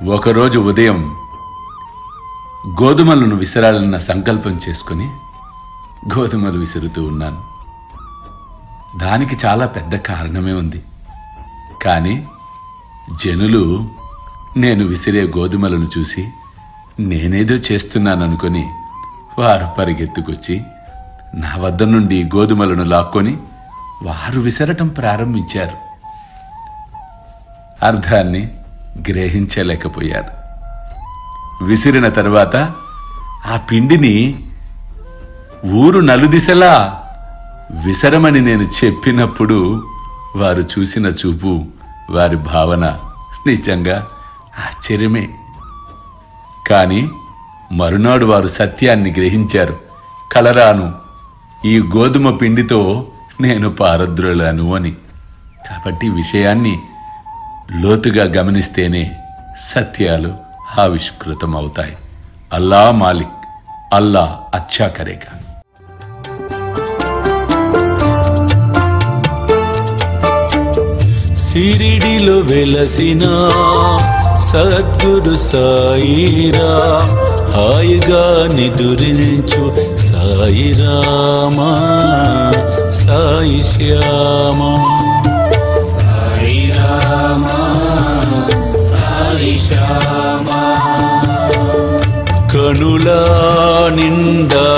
ఒకరోజు ఉదయం గోధుమలను విసరాలన్న సంకల్పం చేసుకుని గోధుమలు విసురుతూ ఉన్నాను. దానికి చాలా పెద్ద కారణమే ఉంది. కానీ జనులు నేను విసిరే గోధుమలను చూసి నేనేదో చేస్తున్నాననుకొని వారు పరిగెత్తుకొచ్చి నా వద్ద నుండి గోధుమలను లాక్కొని వారు విసరటం ప్రారంభించారు. అర్థాన్ని గ్రహించలేకపోయారు. విసిరిన తరువాత ఆ పిండిని ఊరు నలుదిశలా విసరమని నేను చెప్పినప్పుడు వారు చూసిన చూపు, వారి భావన నిజంగా ఆశ్చర్యమే. కానీ మరునాడు వారు సత్యాన్ని గ్రహించారు. కలరాను, ఈ గోధుమ పిండితో నేను పారద్రోలాను అని. కాబట్టి విషయాన్ని లోతుగా గమనిస్తేనే సత్యాలు ఆవిష్కృతమవుతాయి. అల్లా మాలిక్, అల్లా అచ్చా కరేగా. సిరిడిలో వెలసిన సద్గురు సాయిరా, హాయిగా నిదురించు సాయిరామా, సాయి శ్యామా. సాయిరామా, సాయి శ్యామా. కనులా నిండా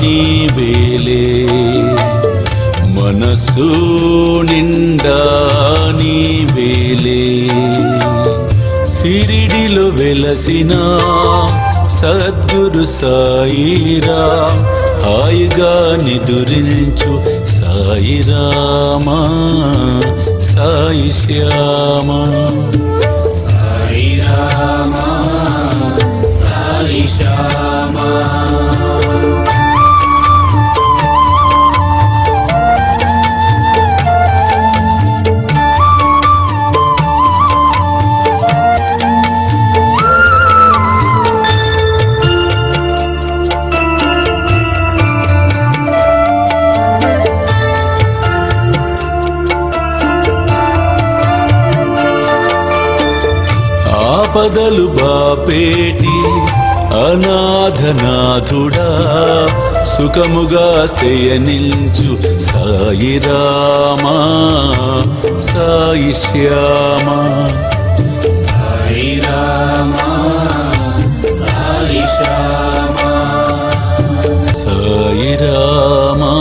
నీవేలే, మనసు నిండా నీవేలే. సిరిడిలో వెలసిన సద్గురు సాయిరా, హాయిగా నిదురించు సాయిరామా, సాయి శ్యామా. సాయిరామా, సాయి శ్యామా. ఆపదలు బాపేటి అనాథనాథుడా, సుఖముగా శయనించు సాయిరామా, సాయి శ్యామా. సాయిరామా, సాయి శ్యామా. సాయిరామా,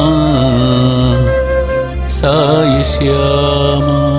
సాయి శ్యామా.